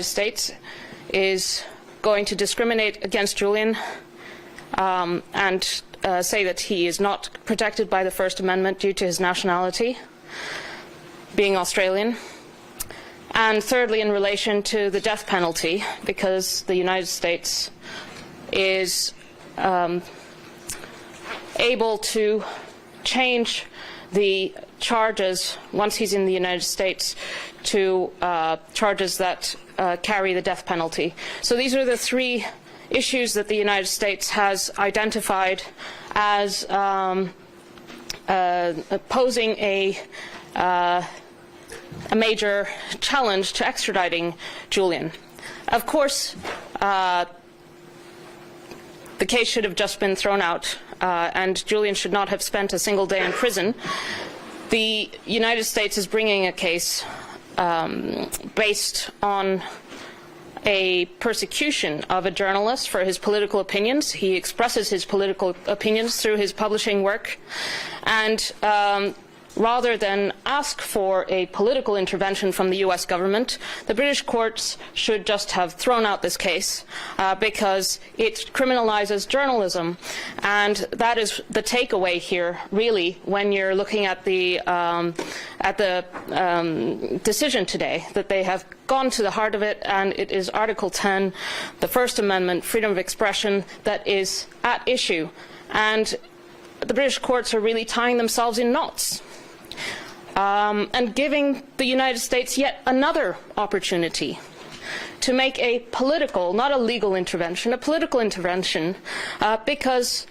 States is going to discriminate against Julian and say that he is not protected by the First Amendment due to his nationality, being Australian. And thirdly, in relation to the death penalty, because the United States is able to change the charges once he's in the United States to charges that carry the death penalty. So these are the three issues that the United States has identified as posing a major challenge to extraditing Julian. Of course, the case should have just been thrown out, and Julian should not have spent a single day in prison. The United States is bringing a case based on a persecution of a journalist for his political opinions. He expresses his political opinions through his publishing work, and rather than ask for a political intervention from the US government, the British courts should just have thrown out this case because it criminalizes journalism. And that is the takeaway here, really, when you're looking at the decision today, that they have gone to the heart of it, and it is Article 10, the First Amendment, freedom of expression, that is at issue. And the British courts are really tying themselves in knots. And giving the United States yet another opportunity to make a political, not a legal intervention, a political intervention, because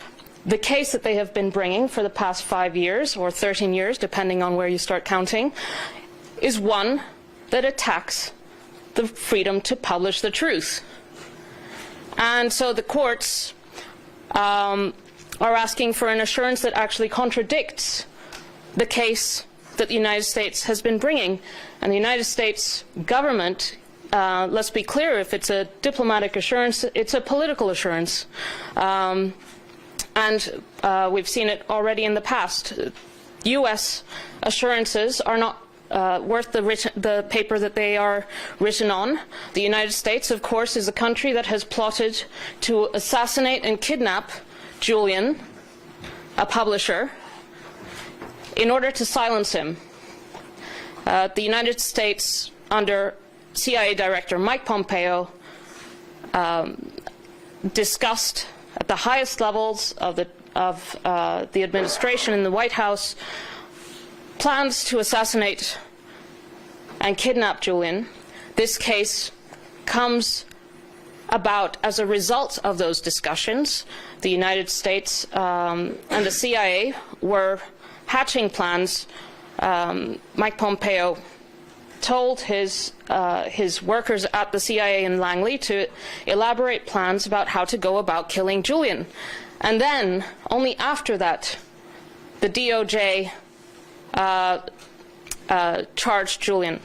the case that they have been bringing for the past 5 years, or 13 years, depending on where you start counting, is one that attacks the freedom to publish the truth. And so the courts are asking for an assurance that actually contradicts the case that the United States has been bringing. And the United States government, let's be clear, if it's a diplomatic assurance, it's a political assurance. And we've seen it already in the past. US assurances are not worth the paper that they are written on. The United States, of course, is a country that has plotted to assassinate and kidnap Julian, a publisher, in order to silence him. The United States, under CIA Director Mike Pompeo, discussed at the highest levels of the administration in the White House plans to assassinate and kidnap Julian. This case comes about as a result of those discussions. The United States and the CIA were hatching plans. Mike Pompeo told his workers at the CIA in Langley to elaborate plans about how to go about killing Julian. And then, only after that, the DOJ charged Julian.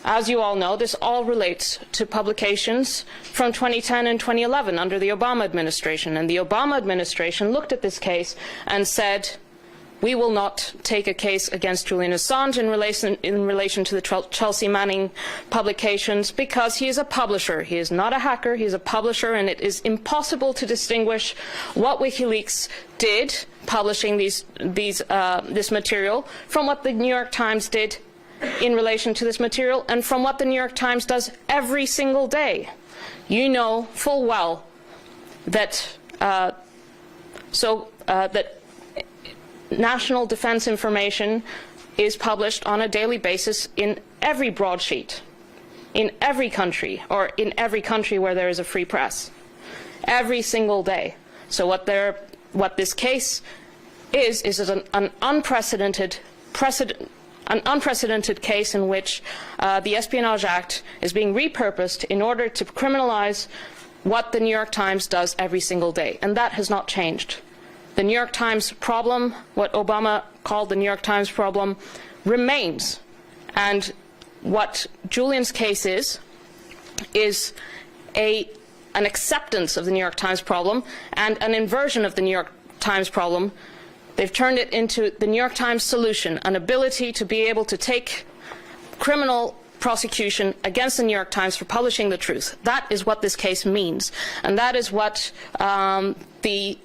As you all know, this all relates to publications from 2010 and 2011 under the Obama administration. And the Obama administration looked at this case and said, we will not take a case against Julian Assange in relation to the Chelsea Manning publications, because he is a publisher. He is not a hacker, he is a publisher, and it is impossible to distinguish what WikiLeaks did publishing this material from what the New York Times did in relation to this material, and from what the New York Times does every single day. You know full well that national defense information is published on a daily basis in every broadsheet, in every country, or in every country where there is a free press, every single day. So what this case is an unprecedented case in which the Espionage Act is being repurposed in order to criminalize what the New York Times does every single day, and that has not changed. The New York Times problem, what Obama called the New York Times problem, remains. And what Julian's case is an acceptance of the New York Times problem and an inversion of the New York Times problem. They've turned it into the New York Times solution, an ability to be able to take criminal prosecution against the New York Times for publishing the truth. That is what this case means, and that is what the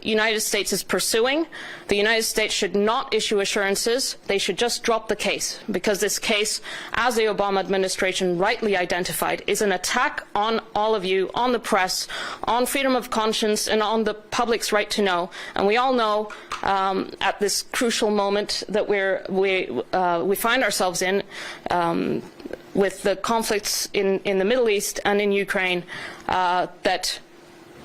United States is pursuing. The United States should not issue assurances. They should just drop the case, because this case, as the Obama administration rightly identified, is an attack on all of you, on the press, on freedom of conscience, and on the public's right to know. And we all know at this crucial moment that we find ourselves in, with the conflicts in the Middle East and in Ukraine, that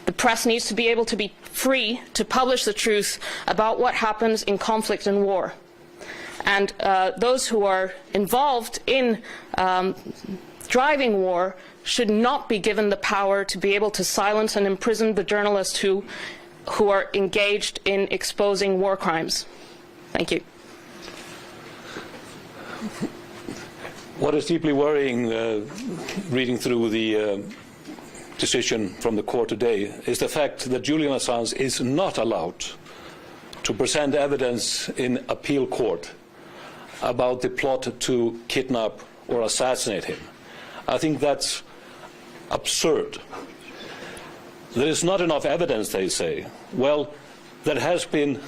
the press needs to be able to be free to publish the truth about what happens in conflict and war. And those who are involved in driving war should not be given the power to be able to silence and imprison the journalists who are engaged in exposing war crimes. Thank you. What is deeply worrying, reading through the decision from the court today, is the fact that Julian Assange is not allowed to present evidence in appeal court about the plot to kidnap or assassinate him. I think that's absurd. There is not enough evidence, they say. Well, there has been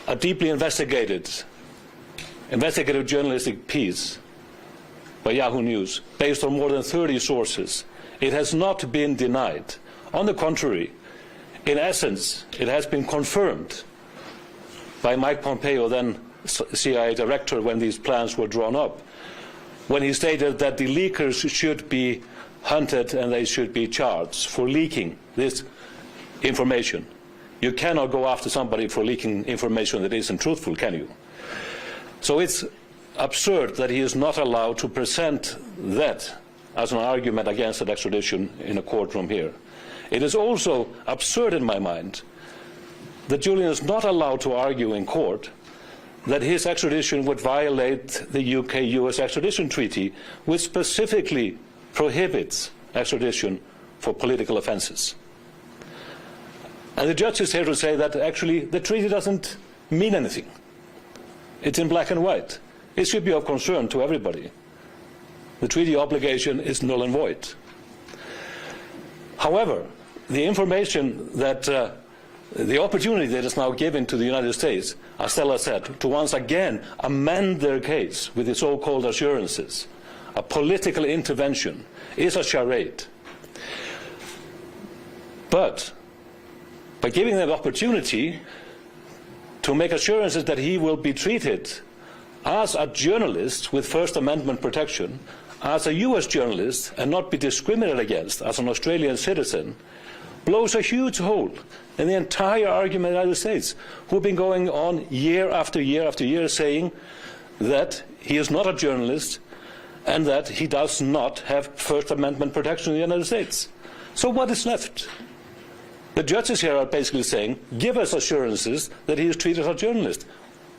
a deeply investigative journalistic piece by Yahoo News based on more than 30 sources. It has not been denied. On the contrary, in essence, it has been confirmed by Mike Pompeo, then CIA director when these plans were drawn up, when he stated that the leakers should be hunted and they should be charged for leaking this information. You cannot go after somebody for leaking information that isn't truthful, can you? So it's absurd that he is not allowed to present that as an argument against that extradition in a courtroom here. It is also absurd in my mind that Julian is not allowed to argue in court that his extradition would violate the UK-US extradition treaty, which specifically prohibits extradition for political offenses. And the judge is here to say that actually the treaty doesn't mean anything. It's in black and white. It should be of concern to everybody. The treaty obligation is null and void. However, the information that the opportunity that is now given to the United States, as Stella said, to once again amend their case with the so-called assurances, a political intervention, is a charade. But by giving them the opportunity to make assurances that he will be treated as a journalist with First Amendment protection, as a US journalist, and not be discriminated against as an Australian citizen, blows a huge hole in the entire argument of the United States, who have been going on year after year after year saying that he is not a journalist and that he does not have First Amendment protection in the United States. So what is left? The judges here are basically saying, give us assurances that he is treated as a journalist,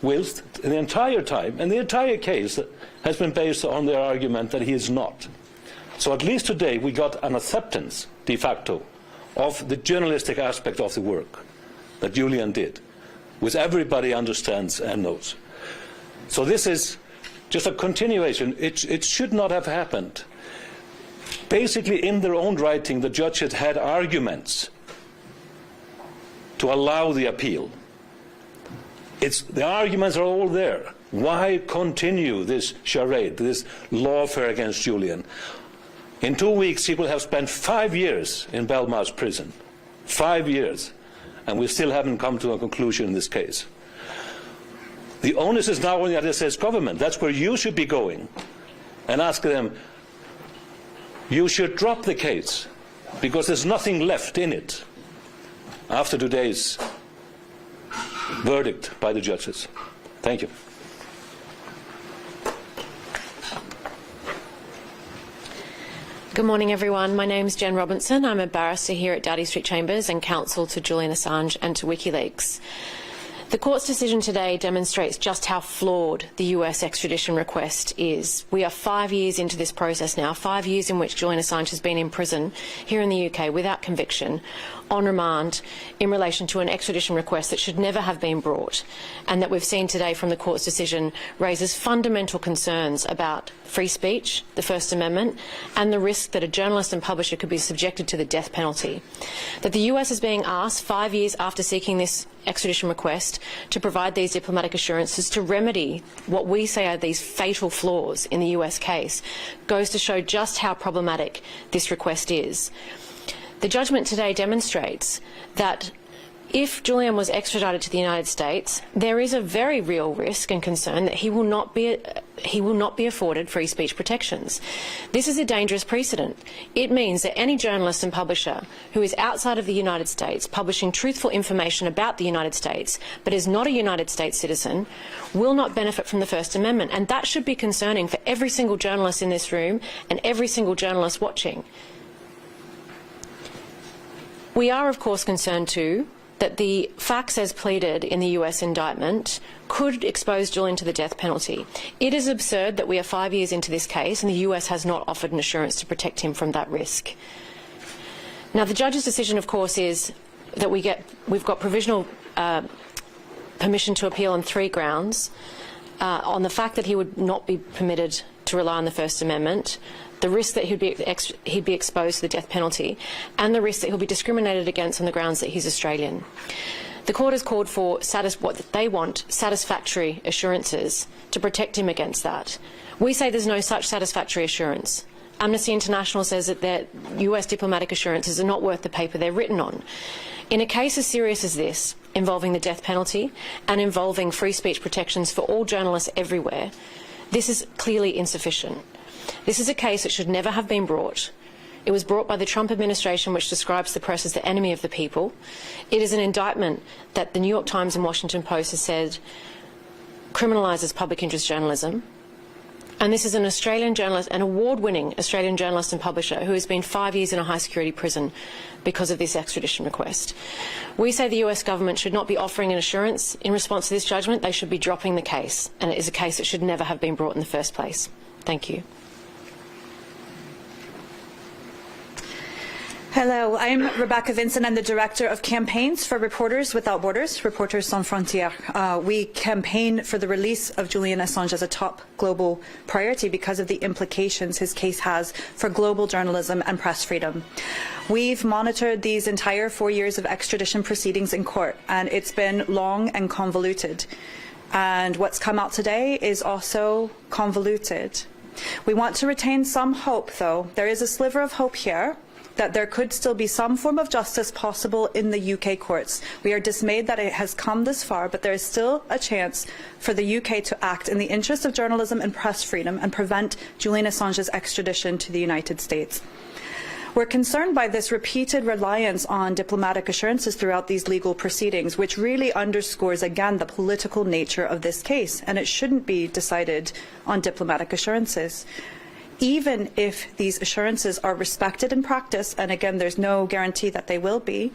whilst in the entire time, and the entire case has been based on their argument that he is not. So at least today we got an acceptance, de facto, of the journalistic aspect of the work that Julian did, which everybody understands and knows. So this is just a continuation. It should not have happened. Basically, in their own writing, the judges had arguments to allow the appeal. The arguments are all there. Why continue this charade, this lawfare against Julian? In 2 weeks, he will have spent 5 years in Belmarsh prison. 5 years. And we still haven't come to a conclusion in this case. The onus is now on the United States government. That's where you should be going. And ask them, you should drop the case, because there's nothing left in it after today's verdict by the judges. Thank you. Good morning, everyone. My name is Jen Robinson. I'm a barrister here at Doughty Street Chambers and counsel to Julian Assange and to WikiLeaks. The court's decision today demonstrates just how flawed the US extradition request is. We are 5 years into this process now, 5 years in which Julian Assange has been in prison here in the UK without conviction, on remand, in relation to an extradition request that should never have been brought, and that we've seen today from the court's decision raises fundamental concerns about free speech, the First Amendment, and the risk that a journalist and publisher could be subjected to the death penalty. That the US is being asked 5 years after seeking this extradition request to provide these diplomatic assurances to remedy what we say are these fatal flaws in the US case goes to show just how problematic this request is. The judgment today demonstrates that if Julian was extradited to the United States, there is a very real risk and concern that he will not be afforded free speech protections. This is a dangerous precedent. It means that any journalist and publisher who is outside of the United States publishing truthful information about the United States but is not a United States citizen will not benefit from the First Amendment, and that should be concerning for every single journalist in this room and every single journalist watching. We are, of course, concerned too that the facts as pleaded in the US indictment could expose Julian to the death penalty. It is absurd that we are 5 years into this case and the US has not offered an assurance to protect him from that risk. Now, the judge's decision, of course, is that we've got provisional permission to appeal on 3 grounds. On the fact that he would not be permitted to rely on the First Amendment, the risk that he'd be exposed to the death penalty, and the risk that he'll be discriminated against on the grounds that he's Australian. The court has called for what they want, satisfactory assurances to protect him against that. We say there's no such satisfactory assurance. Amnesty International says that their US diplomatic assurances are not worth the paper they're written on. In a case as serious as this, involving the death penalty and involving free speech protections for all journalists everywhere, this is clearly insufficient. This is a case that should never have been brought. It was brought by the Trump administration, which describes the press as the enemy of the people. It is an indictment that the New York Times and Washington Post has said criminalises public interest journalism. And this is an Australian journalist, an award-winning Australian journalist and publisher who has been 5 years in a high-security prison because of this extradition request. We say the US government should not be offering an assurance in response to this judgment. They should be dropping the case, and it is a case that should never have been brought in the first place. Thank you. Hello, I'm Rebecca Vincent. I'm the Director of Campaigns for Reporters Without Borders, Reporters Sans Frontières. We campaign for the release of Julian Assange as a top global priority because of the implications his case has for global journalism and press freedom. We've monitored these entire 4 years of extradition proceedings in court, and it's been long and convoluted. And what's come out today is also convoluted. We want to retain some hope, though. There is a sliver of hope here that there could still be some form of justice possible in the UK courts. We are dismayed that it has come this far, but there is still a chance for the UK to act in the interest of journalism and press freedom and prevent Julian Assange's extradition to the United States. We're concerned by this repeated reliance on diplomatic assurances throughout these legal proceedings, which really underscores again the political nature of this case, and it shouldn't be decided on diplomatic assurances. Even if these assurances are respected in practice, and again, there's no guarantee that they will be,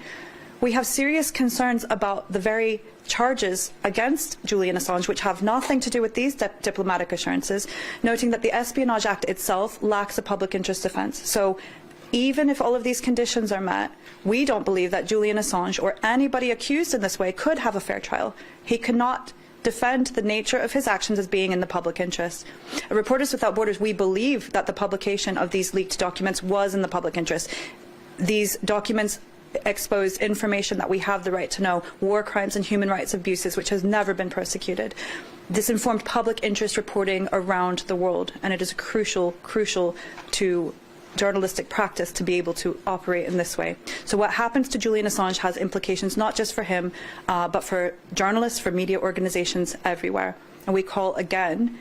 we have serious concerns about the very charges against Julian Assange, which have nothing to do with these diplomatic assurances, noting that the Espionage Act itself lacks a public interest defence. So even if all of these conditions are met, we don't believe that Julian Assange or anybody accused in this way could have a fair trial. He cannot defend the nature of his actions as being in the public interest. At Reporters Without Borders, we believe that the publication of these leaked documents was in the public interest. These documents exposed information that we have the right to know, war crimes and human rights abuses, which has never been prosecuted. This informed public interest reporting around the world, and it is crucial to journalistic practice to be able to operate in this way. So what happens to Julian Assange has implications not just for him, but for journalists, for media organisations everywhere. And we call again,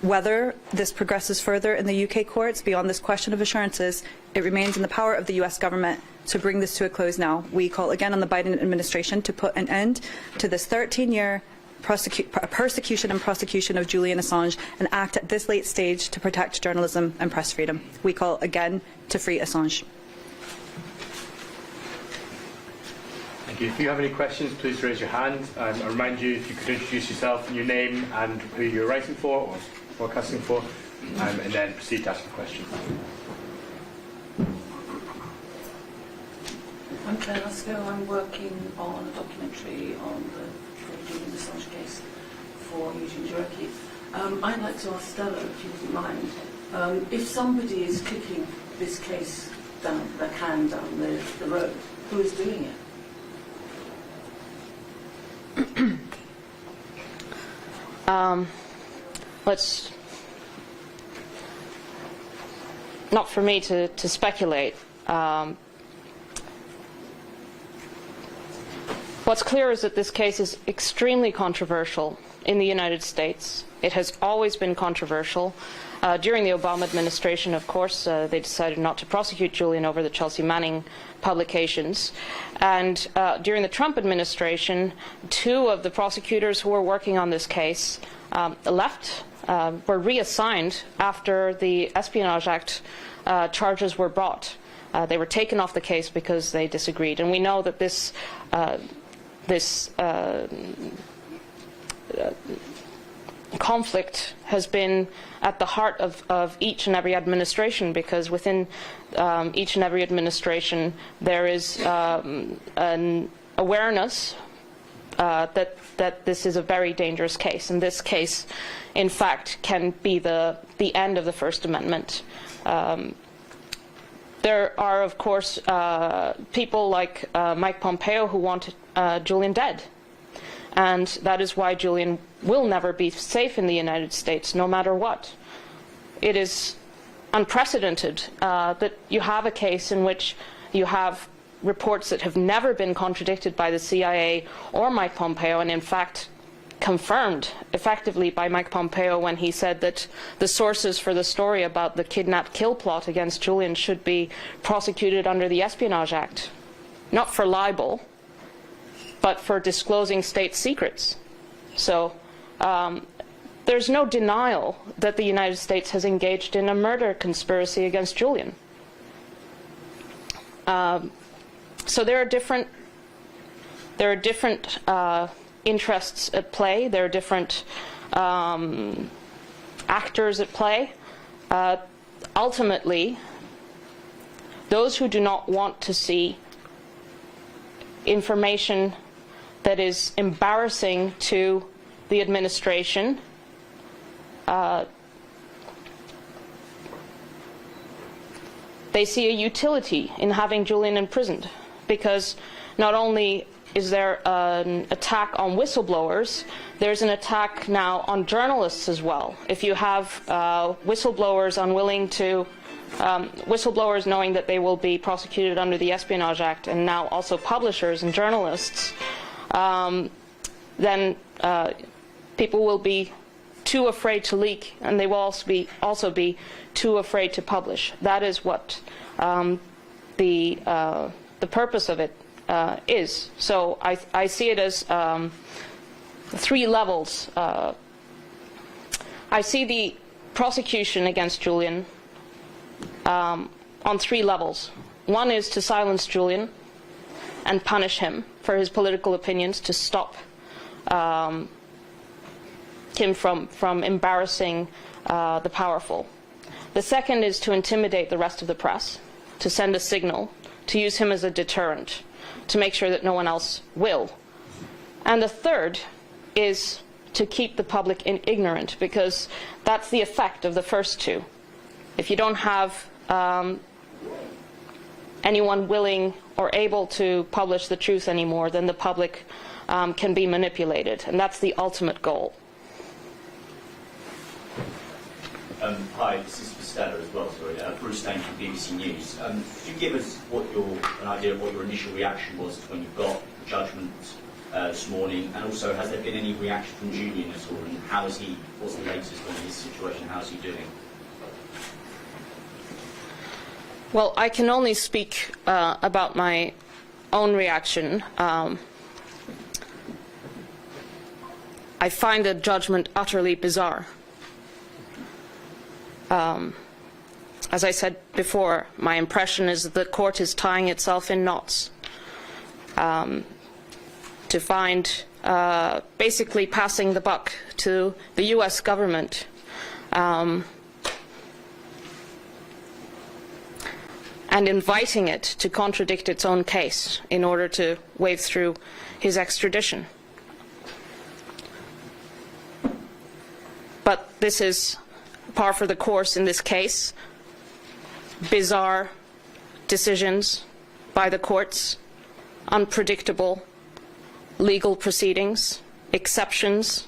whether this progresses further in the UK courts beyond this question of assurances, it remains in the power of the US government to bring this to a close now. We call again on the Biden administration to put an end to this 13-year persecution and prosecution of Julian Assange and act at this late stage to protect journalism and press freedom. We call again to free Assange. Thank you. If you have any questions, please raise your hand. I remind you, if you could introduce yourself and your name and who you're writing for or broadcasting for, and then proceed to ask a question. I'm Claire Lasco. I'm working on a documentary on the Julian Assange case for Eugene Jurecki. I'd like to ask Stella, if you wouldn't mind, if somebody is kicking this case down the can down the road, who is doing it? Let's not for me to speculate. What's clear is that this case is extremely controversial in the United States. It has always been controversial. During the Obama administration, of course, they decided not to prosecute Julian over the Chelsea Manning publications. And during the Trump administration, two of the prosecutors who were working on this case left, were reassigned after the Espionage Act charges were brought. They were taken off the case because they disagreed. And we know that this conflict has been at the heart of each and every administration, because within each and every administration there is an awareness that this is a very dangerous case, and this case, in fact, can be the end of the First Amendment. There are, of course, people like Mike Pompeo who want Julian dead. And that is why Julian will never be safe in the United States, no matter what. It is unprecedented that you have a case in which you have reports that have never been contradicted by the CIA or Mike Pompeo, and in fact confirmed effectively by Mike Pompeo when he said that the sources for the story about the kidnap-kill plot against Julian should be prosecuted under the Espionage Act, not for libel, but for disclosing state secrets. So there's no denial that the United States has engaged in a murder conspiracy against Julian. So there are different interests at play. There are different actors at play. Ultimately, those who do not want to see information that is embarrassing to the administration, they see a utility in having Julian imprisoned, because not only is there an attack on whistleblowers, there's an attack now on journalists as well. If you have whistleblowers unwilling to, whistleblowers knowing that they will be prosecuted under the Espionage Act, and now also publishers and journalists, then people will be too afraid to leak, and they will also be too afraid to publish. That is what the purpose of it is. So I see it as three levels. I see the prosecution against Julian on three levels. One is to silence Julian and punish him for his political opinions, to stop him from embarrassing the powerful. The second is to intimidate the rest of the press, to send a signal, to use him as a deterrent, to make sure that no one else will. And the third is to keep the public ignorant, because that's the effect of the first two. If you don't have anyone willing or able to publish the truth anymore, then the public can be manipulated, and that's the ultimate goal. Hi, this is for Stella as well, sorry. Bruce Stane from BBC News. Could you give us an idea of what your initial reaction was when you got the judgment this morning, and also has there been any reaction from Julian at all, and what's the latest on his situation, how's he doing? Well, I can only speak about my own reaction. I find the judgment utterly bizarre. As I said before, my impression is that the court is tying itself in knots. to find basically passing the buck to the US government. And inviting it to contradict its own case in order to wave through his extradition. But this is par for the course in this case. Bizarre decisions by the courts, unpredictable legal proceedings, exceptions.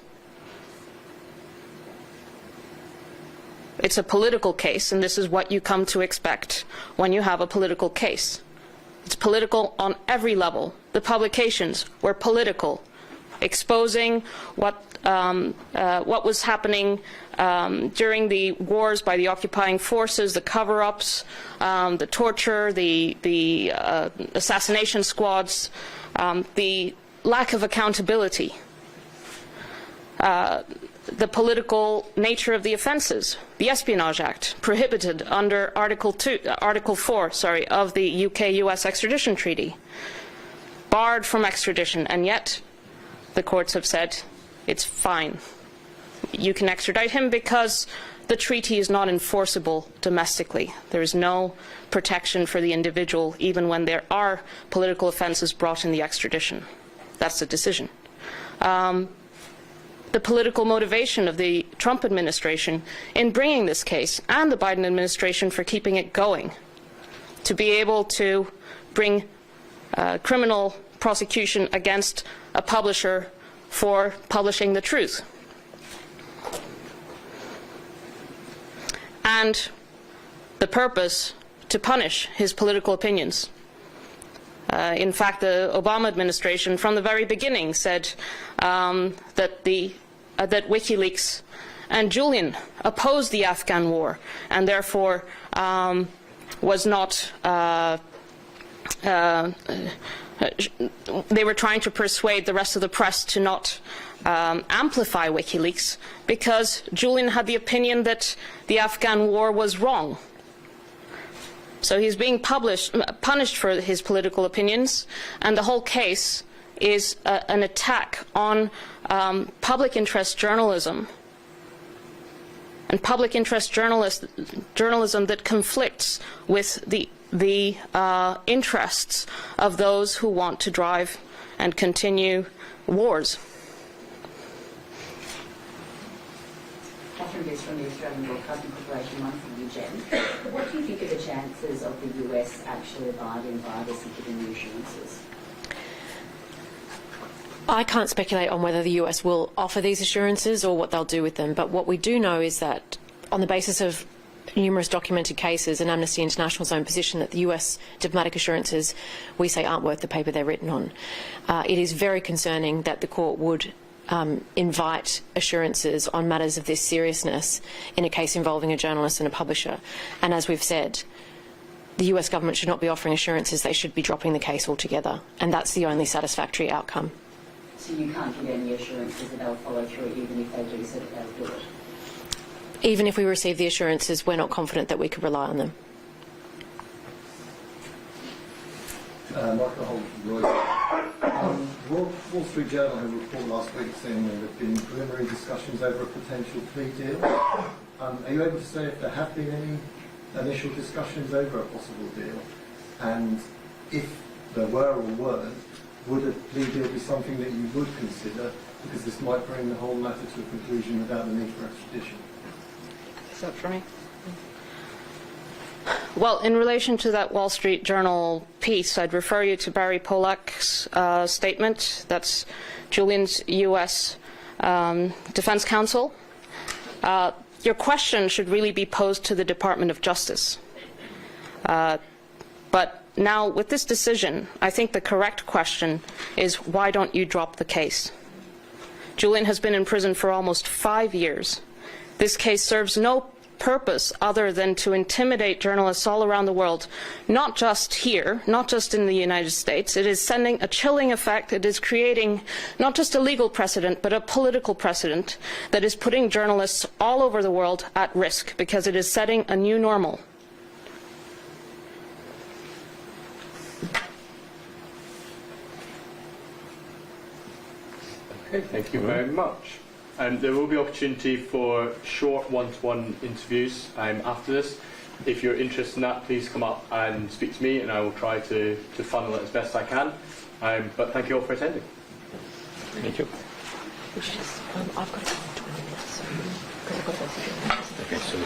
It's a political case, and this is what you come to expect when you have a political case. It's political on every level. The publications were political, exposing what was happening during the wars by the occupying forces, the cover-ups, the torture, the assassination squads, the lack of accountability. The political nature of the offences. The Espionage Act, prohibited under Article 4 of the UK-US Extradition Treaty, barred from extradition, and yet the courts have said it's fine. You can extradite him because the treaty is not enforceable domestically. There is no protection for the individual even when there are political offences brought in the extradition. That's the decision. The political motivation of the Trump administration in bringing this case, and the Biden administration for keeping it going, to be able to bring criminal prosecution against a publisher for publishing the truth. And the purpose to punish his political opinions. In fact, the Obama administration from the very beginning said that WikiLeaks and Julian opposed the Afghan war and therefore was not, they were trying to persuade the rest of the press to not amplify WikiLeaks because Julian had the opinion that the Afghan war was wrong. So he's being punished for his political opinions, and the whole case is an attack on public interest journalism, and public interest journalism that conflicts with the interests of those who want to drive and continue wars. Catherine Goose from the Australian Broadcasting Corporation, one from UGen. What do you think are the chances of the US actually abiding by this and giving the assurances? I can't speculate on whether the US will offer these assurances or what they'll do with them, but what we do know is that on the basis of numerous documented cases and Amnesty International's own position that the US diplomatic assurances, we say, aren't worth the paper they're written on. It is very concerning that the court would invite assurances on matters of this seriousness in a case involving a journalist and a publisher. And as we've said, the US government should not be offering assurances, they should be dropping the case altogether. And that's the only satisfactory outcome. So you can't give any assurances that they'll follow through even if they do say that they'll do it? Even if we receive the assurances, we're not confident that we could rely on them. Michael Holt from Reuters. Wall Street Journal had a report last week saying there have been preliminary discussions over a potential plea deal. Are you able to say if there have been any initial discussions over a possible deal? And if there were or weren't, would a plea deal be something that you would consider, because this might bring the whole matter to a conclusion without the need for extradition? Is that for me? Well, in relation to that Wall Street Journal piece, I'd refer you to Barry Polak's statement. That's Julian's U.S. Defense Counsel. Your question should really be posed to the Department of Justice. But now, with this decision, I think the correct question is, why don't you drop the case? Julian has been in prison for almost 5 years. This case serves no purpose other than to intimidate journalists all around the world, not just here, not just in the United States. It is sending a chilling effect. It is creating not just a legal precedent, but a political precedent that is putting journalists all over the world at risk, because it is setting a new normal. Okay, thank you very much. There will be opportunity for short one-to-one interviews after this. If you're interested in that, please come up and speak to me, and I will try to funnel it as best I can. But thank you all for attending. Thank you. I've got to go in 20 minutes. Because I've got to go Okay, so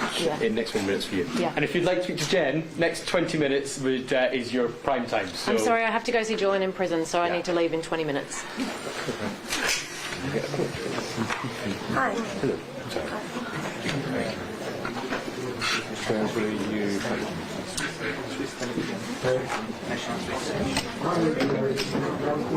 in next 20 minutes for you. Yeah. And if you'd like to speak to Jen, next 20 minutes is your prime time. So I'm sorry, I have to go see Julian in prison, so I need to leave in 20 minutes. Hi. Hello.